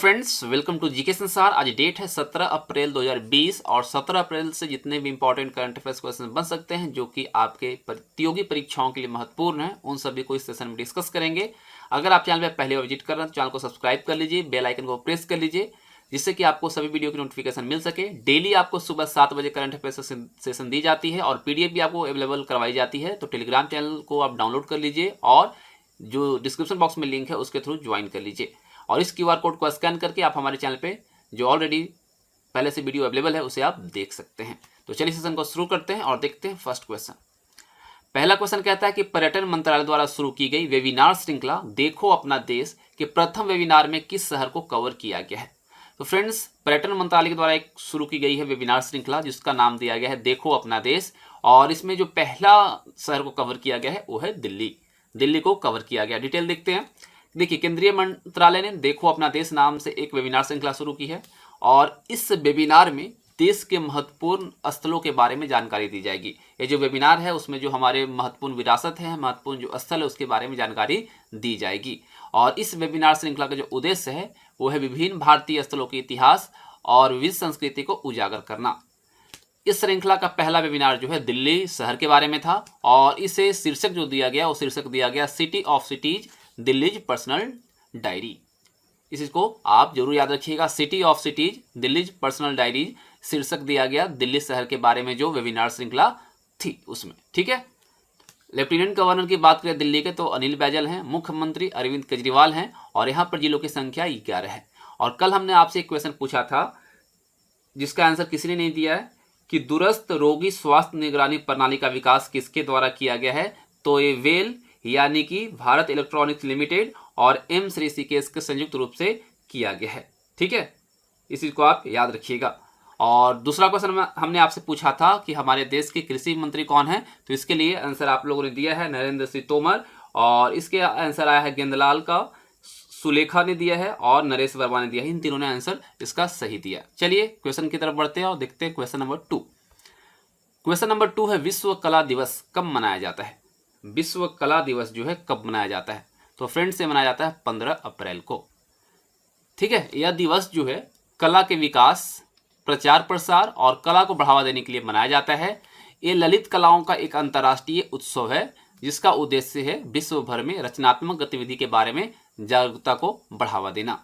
Friends, welcome to GK संसार। आज date है 17 अप्रैल 2020 और 17 अप्रैल से जितने भी इंपॉर्टेंट करंट अफेयर्स क्वेश्चन बन सकते हैं जो कि आपके प्रतियोगी परीक्षाओं के लिए महत्वपूर्ण है, उन सभी को इस सेशन में डिस्कस करेंगे। अगर आप चैनल पर पहले विजिट कर रहे हैं तो चैनल को सब्सक्राइब कर लीजिए, बेल आइकन को प्रेस कर लीजिए, जिससे कि आपको सभी वीडियो की नोटिफिकेशन मिल सके। डेली आपको सुबह 7 बजे करंट अफेयर्स सेशन दी जाती है और पीडीएफ भी आपको अवेलेबल करवाई जाती है। तो टेलीग्राम चैनल को आप डाउनलोड कर लीजिए और जो डिस्क्रिप्शन बॉक्स में लिंक है उसके थ्रू ज्वाइन कर लीजिए और इस क्यूआर कोड को स्कैन करके आप हमारे चैनल पे जो ऑलरेडी पहले से वीडियो अवेलेबल है उसे आप देख सकते हैं। तो चलिए सेशन को शुरू करते हैं और देखते हैं फर्स्ट क्वेश्चन। पहला क्वेश्चन कहता है कि पर्यटन मंत्रालय द्वारा शुरू की गई वेबिनार श्रृंखला देखो अपना देश के प्रथम वेबिनार में किस शहर को कवर किया गया है। तो फ्रेंड्स, पर्यटन मंत्रालय के द्वारा एक शुरू की गई है वेबिनार श्रृंखला जिसका नाम दिया गया है देखो अपना देश, और इसमें जो पहला शहर को कवर किया गया है वो है दिल्ली। दिल्ली को कवर किया गया। डिटेल देखते हैं। देखिए, केंद्रीय मंत्रालय ने देखो अपना देश नाम से एक वेबिनार श्रृंखला शुरू की है और इस वेबिनार में देश के महत्वपूर्ण स्थलों के बारे में जानकारी दी जाएगी। ये जो वेबिनार है उसमें जो हमारे महत्वपूर्ण विरासत है, महत्वपूर्ण जो स्थल है उसके बारे में जानकारी दी जाएगी। और इस वेबिनार श्रृंखला का जो उद्देश्य है वो है विभिन्न भारतीय स्थलों के इतिहास और विविध संस्कृति को उजागर करना। इस श्रृंखला का पहला वेबिनार जो है दिल्ली शहर के बारे में था और इसे शीर्षक जो दिया गया वो शीर्षक दिया गया city of cities Delhi's personal diary. इसको आप जरूर याद रखिएगा, city of cities Delhi's personal diary शीर्षक दिया गया दिल्ली शहर के बारे में जो वेबिनार श्रृंखला थी उसमें। ठीक है। लेफ्टिनेंट गवर्नर की बात करें दिल्ली के तो अनिल बैजल हैं, मुख्यमंत्री अरविंद केजरीवाल हैं और यहाँ पर जिलों की संख्या 11 है। और कल हमने आपसे एक क्वेश्चन पूछा था जिसका आंसर किसी ने नहीं दिया है कि दूरस्थ रोगी स्वास्थ्य निगरानी प्रणाली का विकास किसके द्वारा किया गया है। तो ये वेल यानी कि भारत इलेक्ट्रॉनिक्स लिमिटेड और एम्स ऋषिकेश के संयुक्त रूप से किया गया है। ठीक है, इसी को आप याद रखिएगा। और दूसरा क्वेश्चन हमने आपसे पूछा था कि हमारे देश के कृषि मंत्री कौन है, तो इसके लिए आंसर आप लोगों ने दिया है नरेंद्र सिंह तोमर, और इसके आंसर आया है गेंदलाल का, सुलेखा ने दिया है और नरेश वर्मा ने दिया है। इन तीनों ने आंसर इसका सही दिया। चलिए क्वेश्चन की तरफ बढ़ते हैं और देखते हैं क्वेश्चन नंबर 2। क्वेश्चन नंबर 2 है विश्व कला दिवस कब मनाया जाता है। विश्व कला दिवस जो है कब मनाया जाता है। तो फ्रेंड्स से मनाया जाता है 15 अप्रैल को। ठीक है। यह दिवस जो है कला के विकास, प्रचार प्रसार और कला को बढ़ावा देने के लिए मनाया जाता है। ये ललित कलाओं का एक अंतर्राष्ट्रीय उत्सव है जिसका उद्देश्य है विश्व भर में रचनात्मक गतिविधि के बारे में जागरूकता को बढ़ावा देना।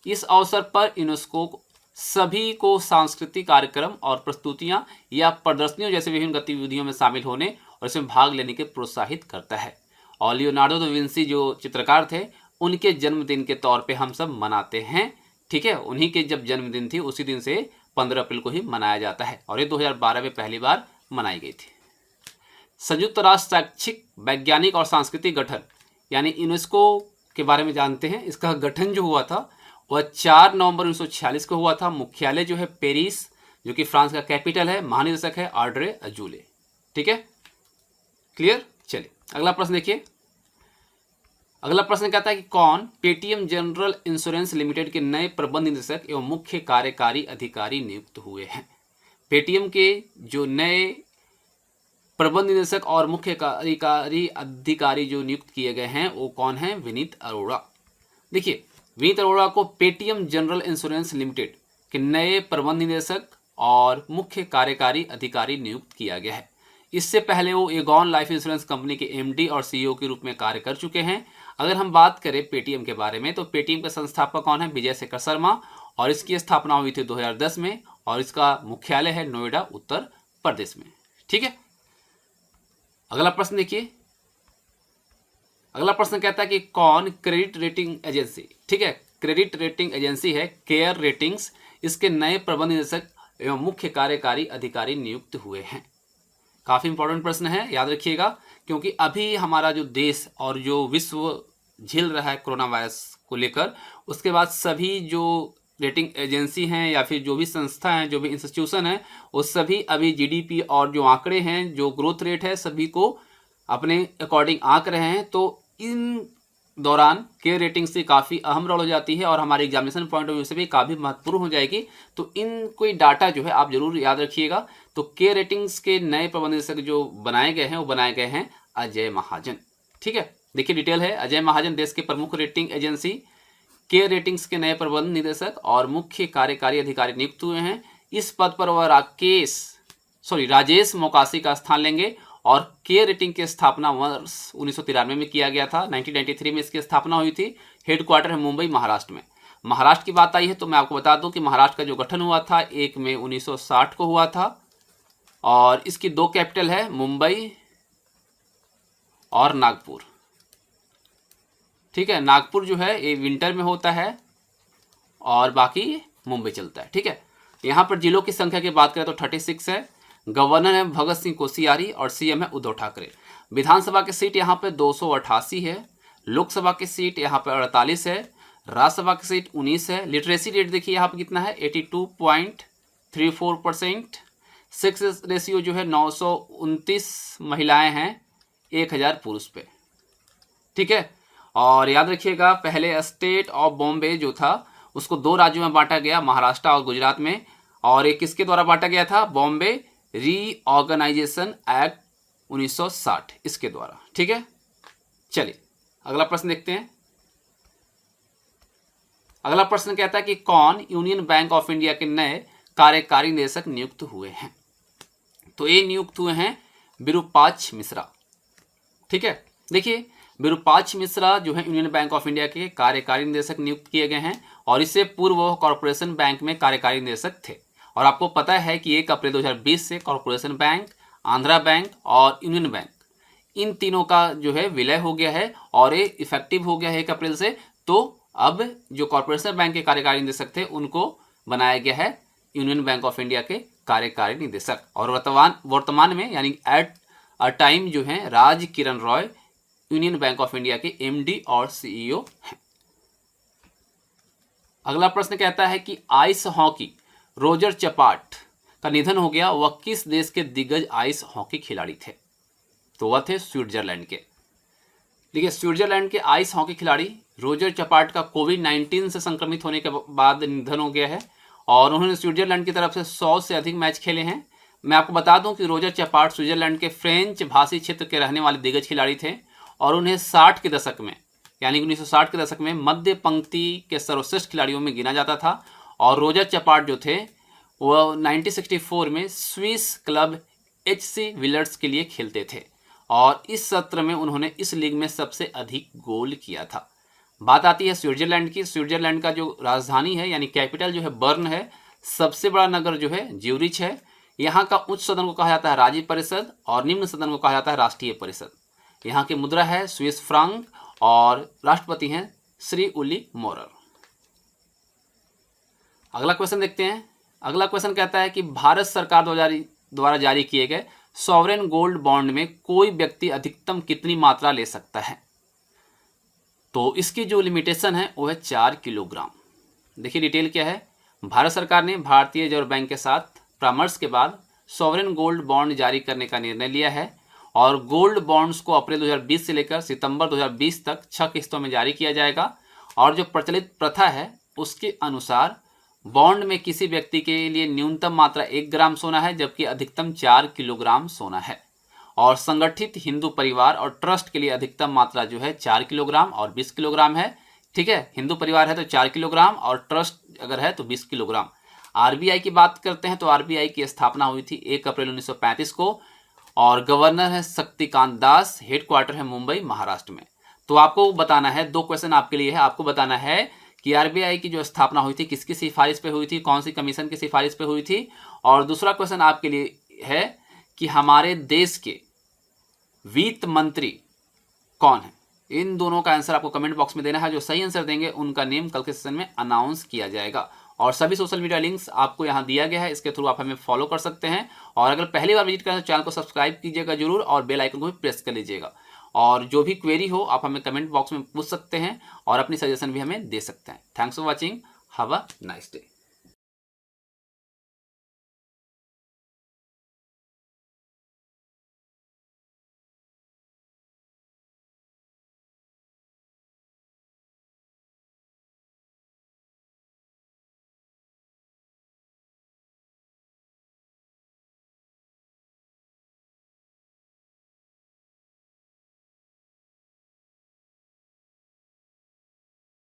इस अवसर पर यूनेस्को सभी को सांस्कृतिक कार्यक्रम और प्रस्तुतियां या प्रदर्शनियों जैसे विभिन्न गतिविधियों में शामिल होने और इसमें भाग लेने के प्रोत्साहित करता है। और लियोनार्डो दा विंसी जो चित्रकार थे उनके जन्मदिन के तौर पे हम सब मनाते हैं। ठीक है, उन्हीं के जब जन्मदिन थी उसी दिन से 15 अप्रैल को ही मनाया जाता है और ये 2012 में पहली बार मनाई गई थी। संयुक्त राष्ट्र शैक्षिक, वैज्ञानिक और सांस्कृतिक गठन यानी यूनेस्को के बारे में जानते हैं। इसका गठन जो हुआ था वह 4 नवंबर 1946 को हुआ था। मुख्यालय जो है पेरिस जो कि फ्रांस का कैपिटल है। महानिदेशक है ऑड्रे अजूले। ठीक है, क्लियर। चलिए अगला प्रश्न देखिए। अगला प्रश्न कहता है कि कौन पेटीएम जनरल इंश्योरेंस लिमिटेड के नए प्रबंध निदेशक एवं मुख्य कार्यकारी अधिकारी नियुक्त हुए हैं। पेटीएम के जो नए प्रबंध निदेशक और मुख्य कार्यकारी अधिकारी जो नियुक्त किए गए हैं वो कौन है। विनीत अरोड़ा। देखिए, विनीत अरोड़ा को पेटीएम जनरल इंश्योरेंस लिमिटेड के नए प्रबंध निदेशक और मुख्य कार्यकारी अधिकारी नियुक्त किया गया है। इससे पहले वो एगॉन लाइफ इंश्योरेंस कंपनी के एमडी और सीईओ के रूप में कार्य कर चुके हैं। अगर हम बात करें पेटीएम के बारे में तो पेटीएम का संस्थापक कौन है। विजय शेखर शर्मा, और इसकी स्थापना हुई थी 2010 में और इसका मुख्यालय है नोएडा, उत्तर प्रदेश में। ठीक है। अगला प्रश्न देखिए। अगला प्रश्न कहता है कि कौन क्रेडिट रेटिंग एजेंसी, ठीक है, क्रेडिट रेटिंग एजेंसी है केयर रेटिंग्स, इसके नए प्रबंध निदेशक एवं मुख्य कार्यकारी अधिकारी नियुक्त हुए हैं। काफी इंपॉर्टेंट प्रश्न है, याद रखिएगा, क्योंकि अभी हमारा जो देश और जो विश्व झेल रहा है कोरोना वायरस को लेकर, उसके बाद सभी जो रेटिंग एजेंसी हैं या फिर जो भी संस्था हैं, जो भी इंस्टीट्यूशन हैं, वो सभी अभी जीडीपी और जो आंकड़े हैं, जो ग्रोथ रेट है, सभी को अपने अकॉर्डिंग आंक रहे हैं। तो इन दौरान के रेटिंग से काफ़ी अहम रोल हो जाती है और हमारे एग्जामिनेशन पॉइंट ऑफ व्यू से भी काफ़ी महत्वपूर्ण हो जाएगी। तो इन कोई डाटा जो है आप जरूर याद रखिएगा। तो के रेटिंग्स के नए प्रबंध निदेशक जो बनाए गए हैं वो बनाए गए हैं अजय महाजन। ठीक है, देखिए डिटेल है। अजय महाजन देश के प्रमुख रेटिंग एजेंसी केयर रेटिंग्स के नए प्रबंध निदेशक और मुख्य कार्यकारी अधिकारी नियुक्त हुए हैं। इस पद पर वह राजेश मोकासी का स्थान लेंगे और केयर रेटिंग की स्थापना वर्ष 1993 में किया गया था। 1993 में इसकी स्थापना हुई थी। हेडक्वार्टर है मुंबई, महाराष्ट्र में। महाराष्ट्र की बात आई है तो मैं आपको बता दूं कि महाराष्ट्र का जो गठन हुआ था 1 मई 1960 को हुआ था और इसकी 2 कैपिटल है, मुंबई और नागपुर। ठीक है, नागपुर जो है ये विंटर में होता है और बाकी मुंबई चलता है। ठीक है, यहाँ पर जिलों की संख्या की बात करें तो 36 है। गवर्नर है भगत सिंह कोश्यारी और सीएम है उद्धव ठाकरे। विधानसभा की सीट यहाँ पे 288 है। लोकसभा की सीट यहाँ पे 48 है। राज्यसभा की सीट 19 है। लिटरेसी रेट देखिए यहाँ पे कितना है, 82.34%। सेक्स रेशियो जो है 929 महिलाएं हैं 1000 पुरुष पे। ठीक है, और याद रखिएगा पहले स्टेट ऑफ बॉम्बे जो था उसको 2 राज्यों में बांटा गया, महाराष्ट्र और गुजरात में। और एक किसके द्वारा बांटा गया था, बॉम्बे रीऑर्गेनाइजेशन एक्ट 1960 इसके द्वारा। ठीक है, चलिए अगला प्रश्न देखते हैं। अगला प्रश्न कहता है कि कौन यूनियन बैंक ऑफ इंडिया के नए कार्यकारी निदेशक नियुक्त हुए हैं। तो ये नियुक्त हुए हैं विरूपाक्ष मिश्रा। ठीक है, देखिए विरूपाक्ष मिश्रा जो है यूनियन बैंक ऑफ इंडिया के कार्यकारी निदेशक नियुक्त किए गए हैं और इससे पूर्व वह कॉर्पोरेशन बैंक में कार्यकारी निदेशक थे। और आपको पता है कि 1 अप्रैल 2020 से कॉर्पोरेशन बैंक, आंध्रा बैंक और यूनियन बैंक इन तीनों का जो है विलय हो गया है और ये इफेक्टिव हो गया है 1 अप्रैल से। तो अब जो कॉर्पोरेशन बैंक के कार्यकारी निदेशक थे उनको बनाया गया है यूनियन बैंक ऑफ इंडिया के कार्यकारी निदेशक। और वर्तमान में यानी एट अ टाइम जो है Raj Kiran Roy union bank of India के एमडी और सीईओ हैं। अगला प्रश्न कहता है कि आइस हॉकी रोजर चपाट का निधन हो गया, वह किस देश के दिग्गज आइस हॉकी खिलाड़ी थे। तो वह थे स्विट्जरलैंड के। देखिए स्विट्जरलैंड के आइस हॉकी खिलाड़ी रोजर चपाट का कोविड-19 से संक्रमित होने के बाद निधन हो गया है और उन्होंने स्विट्जरलैंड की तरफ से 100 से अधिक मैच खेले हैं। मैं आपको बता दूं कि रोजर चपाट स्विट्जरलैंड के फ्रेंच भाषी क्षेत्र के रहने वाले दिग्गज खिलाड़ी थे और उन्हें 60 के दशक में यानी 1960 के दशक में मध्य पंक्ति के सर्वश्रेष्ठ खिलाड़ियों में गिना जाता था। और रोजर चपाट जो थे वह 1964 में स्विस क्लब HC विलर्स के लिए खेलते थे और इस सत्र में उन्होंने इस लीग में सबसे अधिक गोल किया था। बात आती है स्विट्जरलैंड की। स्विट्जरलैंड का जो राजधानी है यानी कैपिटल जो है बर्न है। सबसे बड़ा नगर जो है ज्यूरिच है। यहाँ का उच्च सदन को कहा जाता है राज्य परिषद और निम्न सदन को कहा जाता है राष्ट्रीय परिषद। यहाँ की मुद्रा है स्विस फ्रांक और राष्ट्रपति हैं श्री उली मोरर। अगला क्वेश्चन देखते हैं। अगला क्वेश्चन कहता है कि भारत सरकार द्वारा जारी किए गए सॉवरेन गोल्ड बॉन्ड में कोई व्यक्ति अधिकतम कितनी मात्रा ले सकता है। तो इसकी जो लिमिटेशन है वो है 4 किलोग्राम। देखिए डिटेल क्या है। भारत सरकार ने भारतीय रिजर्व बैंक के साथ परामर्श के बाद सॉवरेन गोल्ड बॉन्ड जारी करने का निर्णय लिया है और गोल्ड बॉन्ड्स को अप्रैल 2020 से लेकर सितंबर 2020 तक 6 किस्तों में जारी किया जाएगा। और जो प्रचलित प्रथा है उसके अनुसार बॉन्ड में किसी व्यक्ति के लिए न्यूनतम मात्रा 1 ग्राम सोना है जबकि अधिकतम 4 किलोग्राम सोना है। और संगठित हिंदू परिवार और ट्रस्ट के लिए अधिकतम मात्रा जो है 4 किलोग्राम और 20 किलोग्राम है। ठीक है, हिंदू परिवार है तो 4 किलोग्राम और ट्रस्ट अगर है तो 20 किलोग्राम। आरबीआई की बात करते हैं तो आरबीआई की स्थापना हुई थी 1 अप्रैल 1935 को और गवर्नर है शक्तिकांत दास। हेडक्वार्टर है मुंबई, महाराष्ट्र में। तो आपको बताना है, 2 क्वेश्चन आपके लिए है। आपको बताना है कि आरबीआई की जो स्थापना हुई थी किसकी सिफारिश पे हुई थी, कौन सी कमीशन की सिफारिश पे हुई थी। और दूसरा क्वेश्चन आपके लिए है कि हमारे देश के वित्त मंत्री कौन है। इन दोनों का आंसर आपको कमेंट बॉक्स में देना है। जो सही आंसर देंगे उनका नेम कल के सेशन में अनाउंस किया जाएगा। और सभी सोशल मीडिया लिंक्स आपको यहाँ दिया गया है, इसके थ्रू आप हमें फॉलो कर सकते हैं। और अगर पहली बार विजिट करें तो चैनल को सब्सक्राइब कीजिएगा जरूर और बेल आइकन को भी प्रेस कर लीजिएगा। और जो भी क्वेरी हो आप हमें कमेंट बॉक्स में पूछ सकते हैं और अपनी सजेशन भी हमें दे सकते हैं। Thanks for watching, have a nice day.